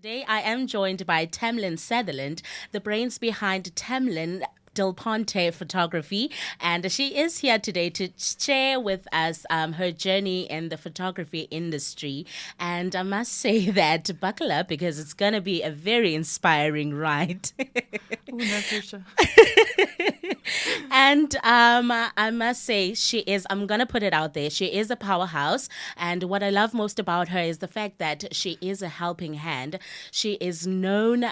Today I am joined by Tamlyn Sutherland, the brains behind Tamlyn Delponte Photography, and she is here today to share with us her journey in the photography industry. And I must say that buckle up because it's going to be a very inspiring ride. Oh, no pressure. And I must say, I'm going to put it out there, she is a powerhouse. And what I love most about her is the fact that she is a helping hand. She is known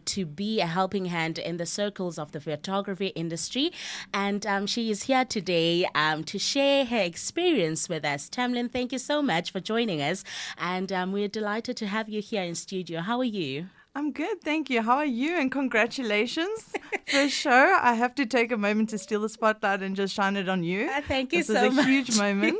to be a helping hand in the circles of the photography industry. And she is here today to share her experience with us. Tamlyn, thank you so much for joining us. And we're delighted to have you here in studio. How are you? I'm good, thank you. How are you? And congratulations. For sure, I have to take a moment to steal the spotlight and just shine it on you. Thank you so much. This is a huge moment.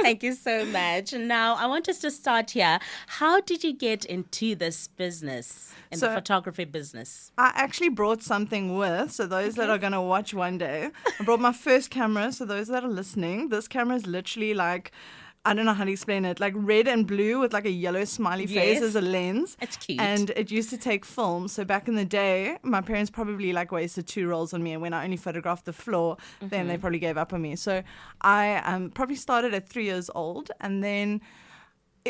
Thank you so much. Now, I want us to start here. How did you get into this business, the photography business? I actually brought something with, so those that are going to watch one day. I brought my first camera, so those that are listening, this camera is literally like, I don't know how to explain it, like red and blue with like a yellow smiley face as a lens. It's cute. And it used to take film. So back in the day, my parents probably like wasted 2 rolls on me. And when I only photographed the floor, then they probably gave up on me. So I probably started at 3 years old. And then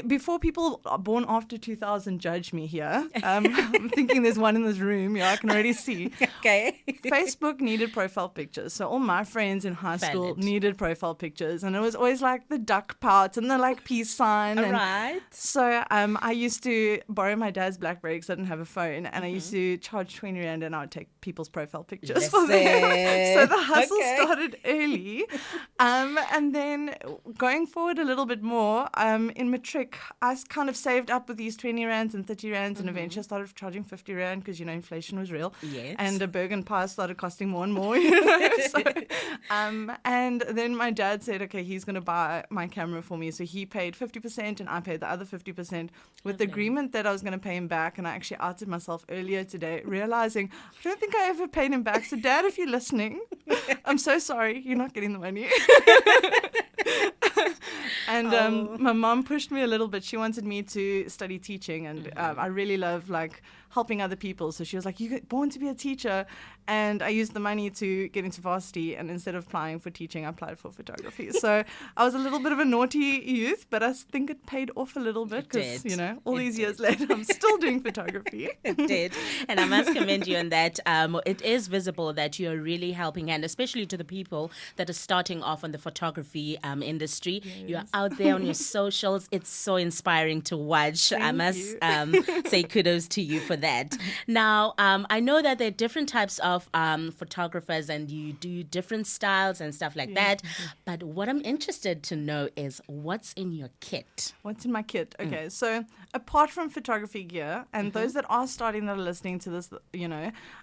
before people born after 2000 judge me here, I'm thinking there's one in this room. Yeah, I can already see. Okay. Facebook needed profile pictures. So all my friends in high school needed profile pictures. And it was always like the duck pout and the like peace sign. All right. So I used to borrow my dad's BlackBerry because I didn't have a phone. And I used to charge 20 Rand and I would take people's profile pictures for them. So the hustle started early. And then going forward a little bit more, in matric, I kind of saved up with these 20 Rands and 30 Rands and eventually I started charging 50 Rand because, inflation was real. Yes. And a burger and pie started costing more and more. So, and then my dad said, okay, he's going to buy my camera for me. So he paid 50% and I paid the other 50% with the agreement that I was going to pay him back. And I actually outed myself earlier today, realizing I don't think I ever paid him back. So Dad, if you're listening, I'm so sorry. You're not getting the money. And my mom pushed me a little bit. She wanted me to study teaching, and I really love helping other people. So she was like, "You're born to be a teacher," and I used the money to get into varsity. And instead of applying for teaching, I applied for photography. So I was a little bit of a naughty youth, but I think it paid off a little bit because all these years later, I'm still doing photography. It did, and I must commend you on that. It is visible that you're really helping hand, especially to the people that are starting off on the photography industry. Yes. You're out there on your socials. It's so inspiring to watch. I must say kudos to you for that. Now, I know that there are different types of photographers and you do different styles and stuff like that. But what I'm interested to know is what's in your kit? What's in my kit? Okay, so apart from photography gear, and those that are starting that are listening to this,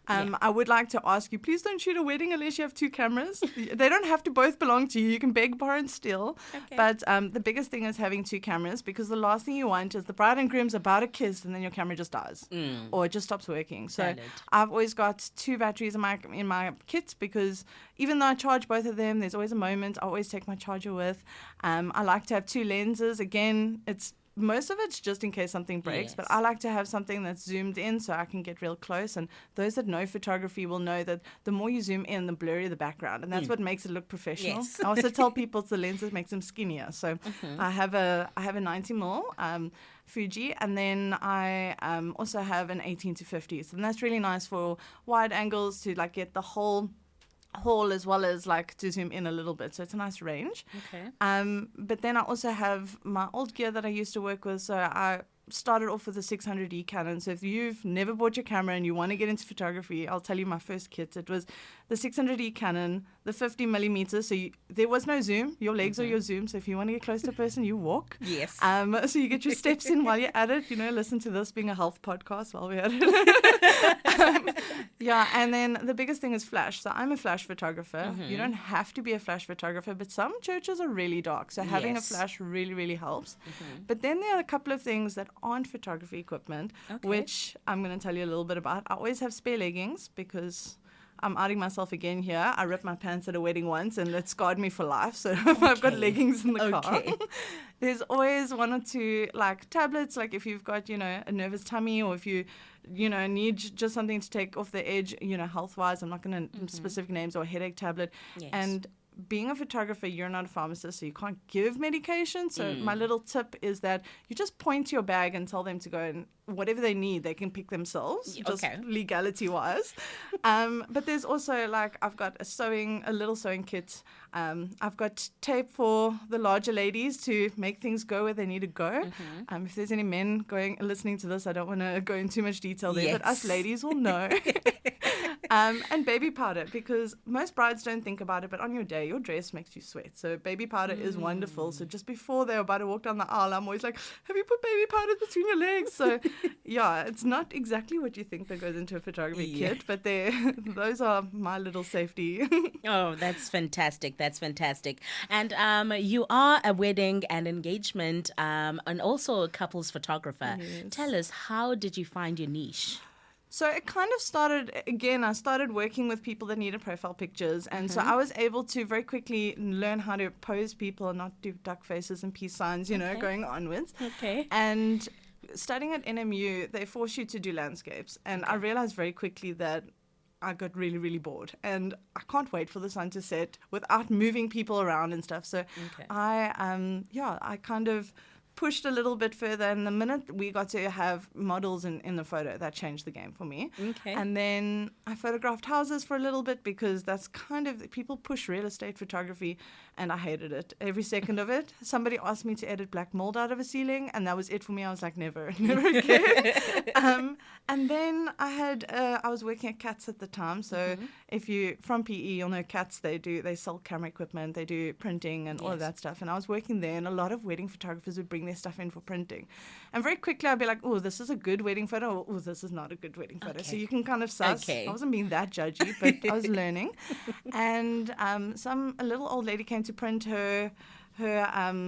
I would like to ask you, please don't shoot a wedding unless you have 2 cameras. They don't have to both belong to you. You can beg, borrow, and steal. Okay. But the biggest thing is having 2 cameras because the last thing you want is the bride and groom's about to kiss and then your camera just dies or it just stops working. So I've always got 2 batteries in my kit because even though I charge both of them, there's always a moment. I always take my charger with. I like to have 2 lenses. Again, most of it's just in case something breaks, but I like to have something that's zoomed in so I can get real close. And those that know photography will know that the more you zoom in, the blurrier the background. And that's what makes it look professional. Yes. I also tell people it's the lenses makes them skinnier. So I have a 90mm Fuji, and then I also have an 18-50. So that's really nice for wide angles to get the whole as well as to zoom in a little bit, so it's a nice range. Okay. But then I also have my old gear that I used to work with. So I started off with a 600D Canon. So if you've never bought your camera and you want to get into photography, I'll tell you my first kit. It was the 600D Canon, the 50mm. So there was no zoom. Your legs are your zoom. So if you want to get close to a person, you walk. Yes. So you get your steps in while you're at it. Listen to this being a health podcast while we're at it. And then the biggest thing is flash. So I'm a flash photographer. You don't have to be a flash photographer, but some churches are really dark. So having a flash really, really helps. But then there are a couple of things that aren't photography equipment, which I'm going to tell you a little bit about. I always have spare leggings because I'm outing myself again here. I ripped my pants at a wedding once, and it scarred me for life. So I've got leggings in the car. There's always one or two like tablets, like if you've got, a nervous tummy, or if you need just something to take off the edge, health-wise. I'm not going to specific names, or a headache tablet. Yes. And being a photographer, you're not a pharmacist, so you can't give medication. So my little tip is that you just point to your bag and tell them to go, and whatever they need, they can pick themselves, just legality-wise. But there's also, like, I've got a little sewing kit. I've got tape for the larger ladies to make things go where they need to go. If there's any men listening to this, I don't want to go into too much detail there, but us ladies will know. And baby powder, because most brides don't think about it, but on your day, your dress makes you sweat. So baby powder is wonderful. So just before they're about to walk down the aisle, I'm always like, have you put baby powder between your legs? So yeah, it's not exactly what you think that goes into a photography kit, but those are my little safety. Oh, that's fantastic. That's fantastic. And you are a wedding and engagement and also a couples photographer. Yes. Tell us, how did you find your niche? So it kind of started, again, I started working with people that needed profile pictures. And so I was able to very quickly learn how to pose people and not do duck faces and peace signs, going onwards. Okay. And studying at NMU, they force you to do landscapes. And I realized very quickly that I got really, really bored. And I can't wait for the sun to set without moving people around and stuff. So I kind of pushed a little bit further, and the minute we got to have models in the photo, that changed the game for me. Okay. And then I photographed houses for a little bit, because that's kind of, people push real estate photography, and I hated it, every second of it. Somebody asked me to edit black mold out of a ceiling, and that was it for me. I was like, never again. And then I was working at Cats at the time, so if you from PE, you'll know Cats. They sell camera equipment, they do printing and all of that stuff. And I was working there, and a lot of wedding photographers would bring their stuff in for printing. And very quickly I'd be like, oh, this is a good wedding photo, or oh, this is not a good wedding photo. So you can kind of suss. I wasn't being that judgy, but I was learning. And a little old lady came to print her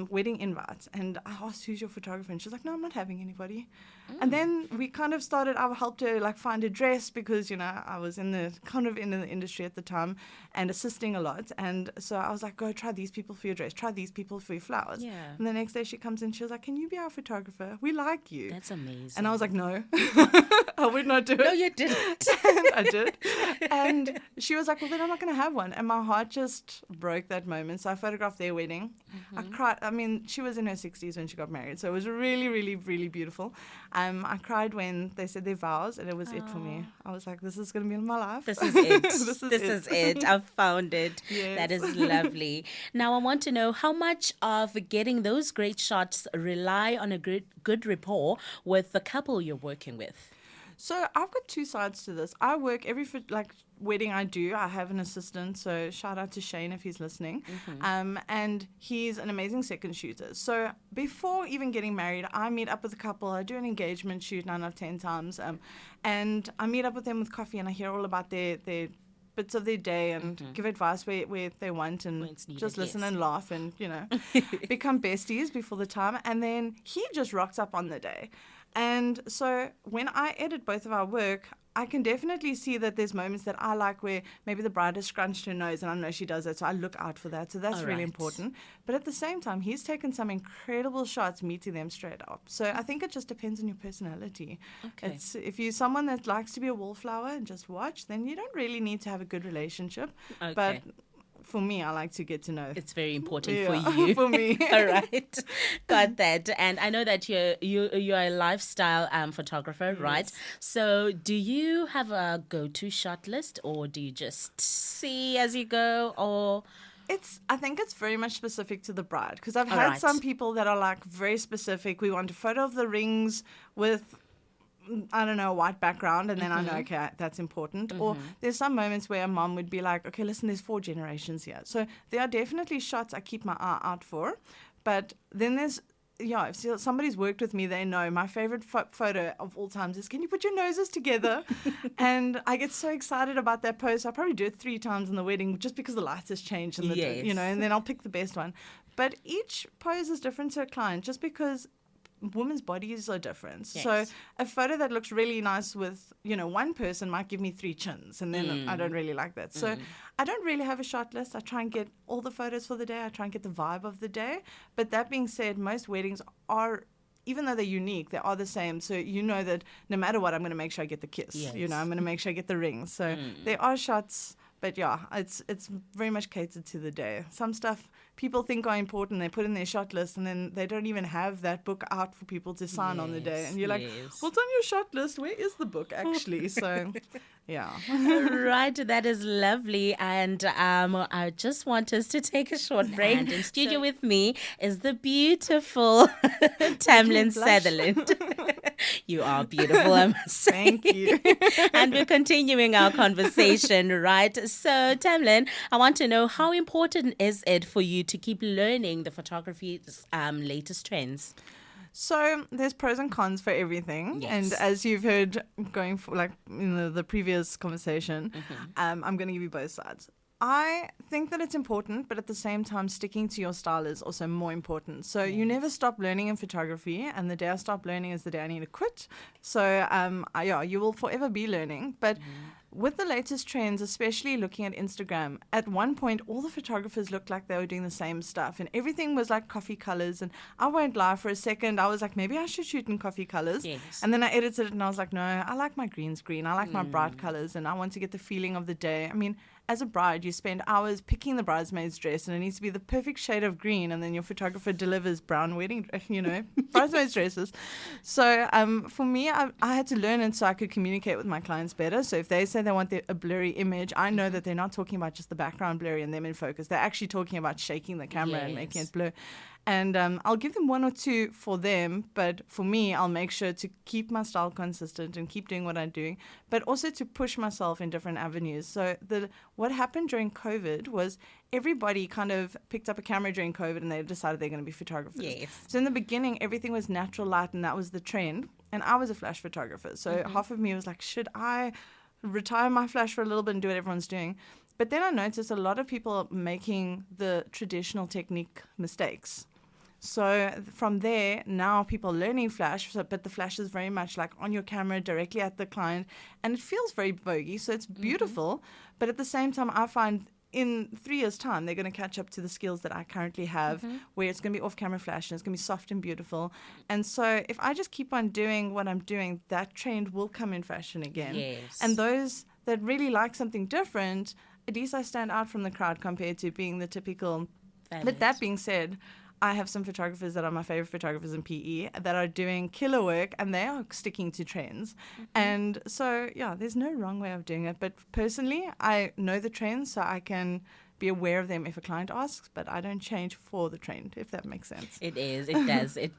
wedding invites, and I asked, who's your photographer? And she's like, no, I'm not having anybody. And then we kind of started, I helped her like find a dress, because I was in the industry at the time and assisting a lot. And so I was like, go try these people for your dress, try these people for your flowers. And the next day she comes in, she was like, can you be our photographer? We like you. That's amazing. And I was like, no, I would not do it. No, you didn't. And I did. And she was like, well, then I'm not going to have one. And my heart just broke that moment. So I photographed their wedding. I cried. I mean, she was in her 60s when she got married, so it was really, really, really beautiful. I cried when they said their vows, and it was it for me. I was like, this is going to be in my life. This is it. This is it. I've found it. Yes. That is lovely. Now, I want to know, how much of getting those great shots rely on a good rapport with the couple you're working with? So I've got two sides to this. I work wedding I do, I have an assistant, so shout out to Shane if he's listening. And he's an amazing second shooter. So before even getting married, I meet up with a couple, I do an engagement shoot 9 out of 10 times, and I meet up with them with coffee, and I hear all about their bits of their day and give advice where they want, and just listen and laugh and, become besties before the time. And then he just rocks up on the day. And so when I edit both of our work, I can definitely see that there's moments that I like where maybe the bride has scrunched her nose, and I know she does that, so I look out for that. So that's really important. But at the same time, he's taken some incredible shots meeting them straight up. So I think it just depends on your personality. Okay. If you're someone that likes to be a wallflower and just watch, then you don't really need to have a good relationship. Okay. But for me, I like to get to know. It's very important for you. For me. All right. Got that. And I know that you're a lifestyle photographer, right? So do you have a go-to shot list, or do you just see as you go, or... I think it's very much specific to the bride, because I've had some people that are like very specific. We want a photo of the rings with, I don't know, a white background, and then I know, okay, that's important. Or there's some moments where a mom would be like, okay, listen, there's 4 generations here. So there are definitely shots I keep my eye out for. But then there's, if somebody's worked with me, they know my favorite photo of all times is, can you put your noses together? And I get so excited about that pose. I probably do it 3 times in the wedding just because the lights has changed, and and then I'll pick the best one. But each pose is different to a client, just because women's bodies are different. Yes. So a photo that looks really nice with, one person might give me 3 chins, and then I don't really like that. So I don't really have a shot list. I try and get all the photos for the day. I try and get the vibe of the day. But that being said, most weddings are, even though they're unique, they are the same. So you know that no matter what, I'm going to make sure I get the kiss. Yes. I'm going to make sure I get the ring. So there are shots, but yeah, it's very much catered to the day. Some stuff people think are important, they put in their shot list, and then they don't even have that book out for people to sign on the day. And you're like, what's on your shot list? Where is the book actually? So yeah. Right, that is lovely. And I just want us to take a short break. And in studio with me is the beautiful Tamlyn Sutherland. You are beautiful, I must say. Thank you. And we're continuing our conversation, right? So, Tamlyn, I want to know, how important is it for you to keep learning the photography's latest trends? So there's pros and cons for everything. Yes. And as you've heard going for like in the previous conversation, I'm going to give you both sides. I think that it's important, but at the same time, sticking to your style is also more important. So you never stop learning in photography, and the day I stop learning is the day I need to quit. So you will forever be learning. But with the latest trends, especially looking at Instagram, at one point, all the photographers looked like they were doing the same stuff, and everything was like coffee colors. And I won't lie, for a second, I was like, maybe I should shoot in coffee colors. Yes. And then I edited it, and I was like, no, I like my green screen. I like my bright colors, and I want to get the feeling of the day. I mean, as a bride, you spend hours picking the bridesmaid's dress, and it needs to be the perfect shade of green, and then your photographer delivers brown wedding, bridesmaid's dresses. So for me, I had to learn it so I could communicate with my clients better. So if they say they want a blurry image, I know that they're not talking about just the background blurry and them in focus. They're actually talking about shaking the camera and making it blur. And I'll give them 1 or 2 for them, but for me, I'll make sure to keep my style consistent and keep doing what I'm doing, but also to push myself in different avenues. So what happened during COVID was everybody kind of picked up a camera during COVID, and they decided they're going to be photographers. Yes. So in the beginning, everything was natural light, and that was the trend. And I was a flash photographer. So half of me was like, should I retire my flash for a little bit and do what everyone's doing? But then I noticed a lot of people making the traditional technique mistakes. So from there, now people are learning flash, but the flash is very much like on your camera directly at the client, and it feels very voguey, so it's beautiful. But at the same time, I find in 3 years' time, they're going to catch up to the skills that I currently have, where it's going to be off-camera flash, and it's going to be soft and beautiful. And so if I just keep on doing what I'm doing, that trend will come in fashion again. Yes. And those that really like something different, at least I stand out from the crowd compared to being the typical. But that being said, I have some photographers that are my favorite photographers in PE that are doing killer work, and they are sticking to trends. And so, there's no wrong way of doing it. But personally, I know the trends, so I can be aware of them if a client asks, but I don't change for the trend, if that makes sense. It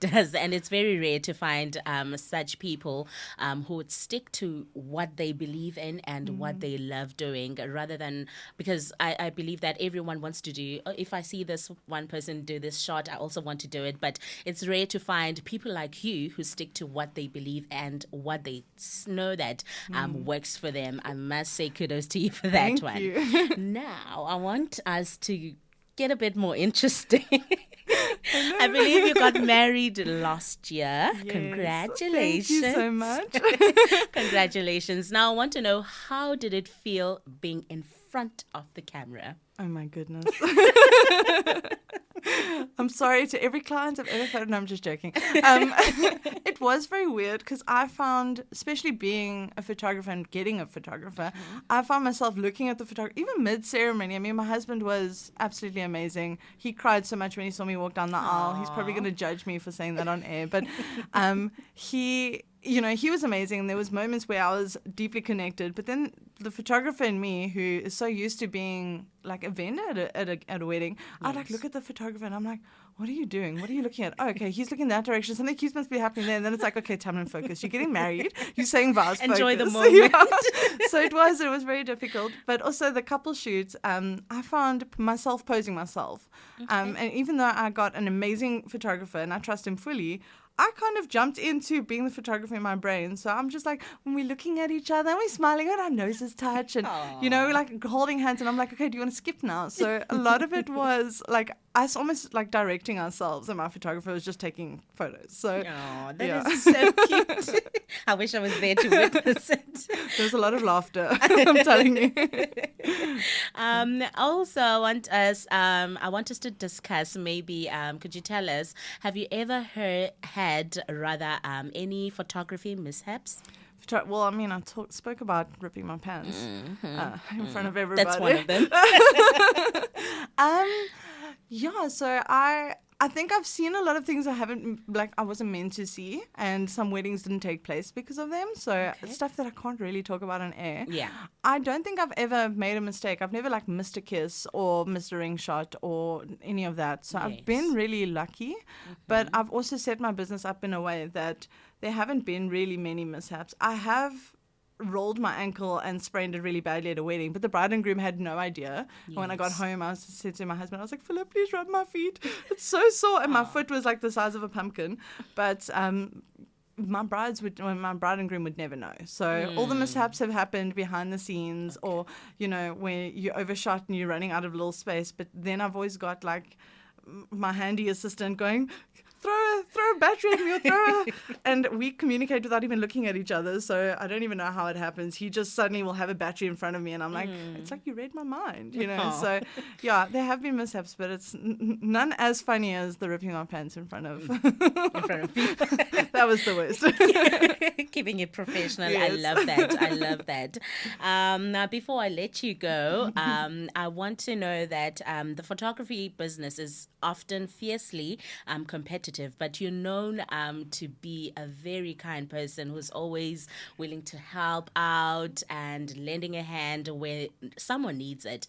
does. And it's very rare to find such people who would stick to what they believe in and what they love doing, rather than, because I believe that everyone wants to do, if I see this one person do this shot, I also want to do it. But it's rare to find people like you who stick to what they believe and what they know that works for them. I must say kudos to you for that. Thank one. you. Now, I want us to get a bit more interesting. I believe you got married last year. Yes. Congratulations. Thank you so much. Congratulations. Now, I want to know, how did it feel being in front of the camera? Oh my goodness. I'm sorry to every client I've ever photographed. No, I'm just joking. It was very weird because I found, especially being a photographer and getting a photographer, I found myself looking at the photographer, even mid-ceremony. I mean, my husband was absolutely amazing. He cried so much when he saw me walk down the aisle. He's probably going to judge me for saying that on air. But he was amazing. And there was moments where I was deeply connected. But then the photographer in me, who is so used to being like a vendor at a wedding, I'd like look at the photographer and I'm like, what are you doing? What are you looking at? Oh, okay, he's looking that direction. Something cute must be happening there. And then it's like, okay, Tamlyn, focus. You're getting married. You're saying vows. Enjoy focus. the moment. Yeah. So it was very difficult. But also the couple shoots, I found myself posing myself. And even though I got an amazing photographer and I trust him fully, I kind of jumped into being the photographer in my brain. So I'm just like, when we're looking at each other and we're smiling and our noses touch and, we're like holding hands. And I'm like, okay, do you want to skip now? So a lot of it was like us almost like directing ourselves, and my photographer was just taking photos. So that is so cute. I wish I was there to witness it. There's a lot of laughter, I'm telling you. Also, I want us to discuss maybe, could you tell us, have you ever had any photography mishaps? Well, I mean, I spoke about ripping my pants in front of everybody. That's one of them. So I think I've seen a lot of things I wasn't meant to see, and some weddings didn't take place because of them. So stuff that I can't really talk about on air. Yeah. I don't think I've ever made a mistake. I've never like missed a kiss or missed a ring shot or any of that. So I've been really lucky, but I've also set my business up in a way that there haven't been really many mishaps. I have rolled my ankle and sprained it really badly at a wedding, but the bride and groom had no idea. Yes. When I got home, I said to my husband, I was like, Philip, please rub my feet. It's so sore. And my foot was like the size of a pumpkin. But my bride and groom would never know. So all the mishaps have happened behind the scenes, or, where you overshot and you're running out of little space. But then I've always got like my handy assistant going, throw a battery at me, or and we communicate without even looking at each other. So I don't even know how it happens. He just suddenly will have a battery in front of me, and I'm like, it's like you read my mind, So there have been mishaps, but it's none as funny as the ripping my pants in front of people. That was the worst. Keeping it professional. Yes. I love that. Now, before I let you go, I want to know that the photography business is often fiercely competitive, but you're known to be a very kind person who's always willing to help out and lending a hand where someone needs it.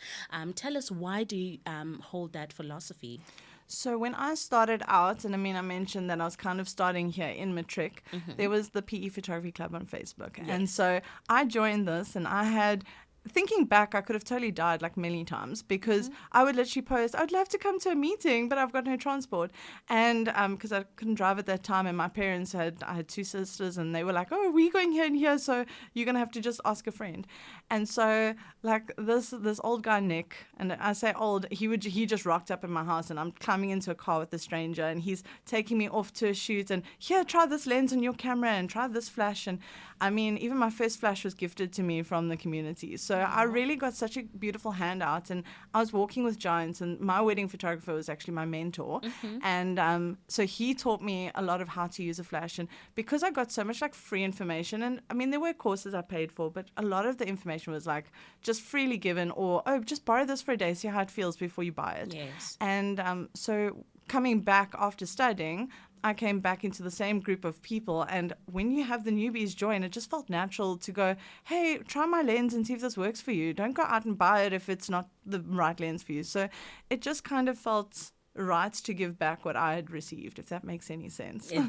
Tell us, why do you hold that philosophy? So when I started out, and I mean, I mentioned that I was kind of starting here in Matric, there was the PE Photography Club on Facebook. Yes. And so I joined this, and I had... Thinking back, I could have totally died like many times, because I would literally post, I'd love to come to a meeting, but I've got no transport. And because I couldn't drive at that time, and my parents I had two sisters, and they were like, oh, we're going here and here, so you're going to have to just ask a friend. And so like this old guy, Nick, and I say old, he just rocked up in my house, and I'm climbing into a car with a stranger, and he's taking me off to a shoot, and here, try this lens on your camera and try this flash. And I mean, even my first flash was gifted to me from the community. So I really got such a beautiful handout, and I was walking with giants, and my wedding photographer was actually my mentor. And so he taught me a lot of how to use a flash. And because I got so much like free information, and I mean, there were courses I paid for, but a lot of the information was like just freely given, or, oh, just borrow this for a day, see how it feels before you buy it. Yes. And so coming back after studying, I came back into the same group of people, and when you have the newbies join, it just felt natural to go, hey, try my lens and see if this works for you. Don't go out and buy it if it's not the right lens for you. So it just kind of felt right to give back what I had received, if that makes any sense. It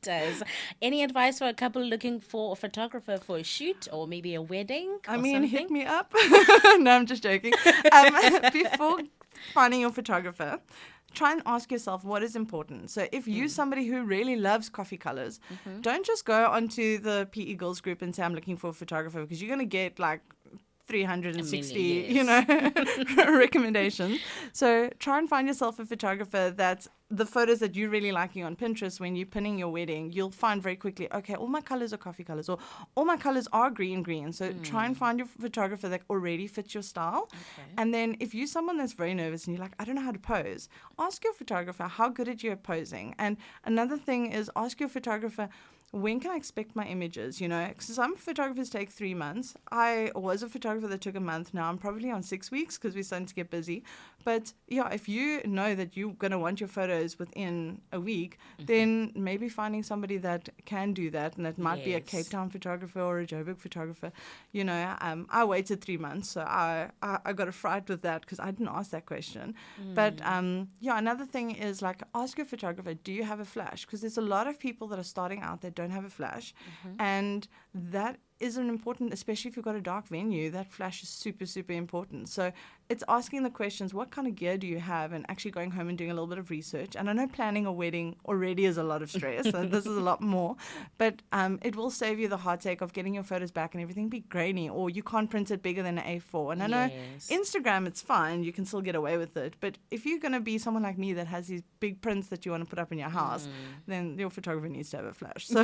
does. Any advice for a couple looking for a photographer for a shoot or maybe a wedding? I mean, hit me up. No, I'm just joking. Before finding your photographer, try and ask yourself what is important. So if you're somebody who really loves coffee colors, don't just go onto the PE Girls group and say, I'm looking for a photographer, because you're going to get like 360, recommendations. So try and find yourself a photographer that's the photos that you're really liking on Pinterest. When you're pinning your wedding, you'll find very quickly, okay, all my colors are coffee colors, or all my colors are green. So try and find your photographer that already fits your style. Okay. And then if you're someone that's very nervous and you're like, I don't know how to pose, ask your photographer, how good are you at posing? And another thing is, ask your photographer, when can I expect my images? Because some photographers take 3 months. I was a photographer that took a month. Now I'm probably on 6 weeks because we're starting to get busy. But yeah, if you know that you're going to want your photos within a week, then maybe finding somebody that can do that, and that might be a Cape Town photographer or a Joburg photographer. I waited 3 months, so I got a fright with that because I didn't ask that question. But another thing is, like, ask your photographer, do you have a flash? Because there's a lot of people that are starting out that don't have a flash, and that is an important, especially if you've got a dark venue, that flash is super, super important. So it's asking the questions, what kind of gear do you have, and actually going home and doing a little bit of research. And I know planning a wedding already is a lot of stress, and this is a lot more, but it will save you the heartache of getting your photos back and everything be grainy, or you can't print it bigger than an A4. And I know Instagram, it's fine, you can still get away with it, but if you're going to be someone like me that has these big prints that you want to put up in your house, then your photographer needs to have a flash. So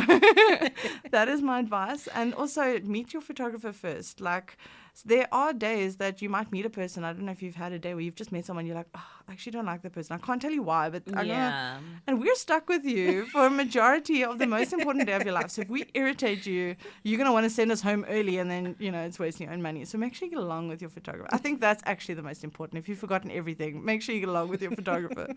that is my advice. And also meet your photographer first. Like, there are days that you might meet a person. I don't know if you've had a day where you've just met someone, you're like, oh, I actually don't like the person. I can't tell you why, but I know. And we're stuck with you for a majority of the most important day of your life. So if we irritate you, you're going to want to send us home early, and then, it's wasting your own money. So make sure you get along with your photographer. I think that's actually the most important. If you've forgotten everything, make sure you get along with your photographer.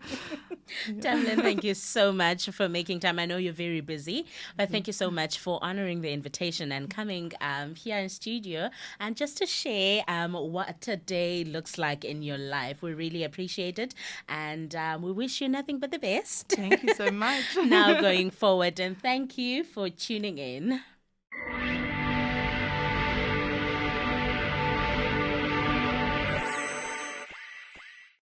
Tamlyn, thank you so much for making time. I know you're very busy, but thank you so much for honoring the invitation and coming here in studio and just to share what a day looks like in your life. We really appreciate it, and we wish you nothing but the best. Thank you so much. Now going forward, and thank you for tuning in.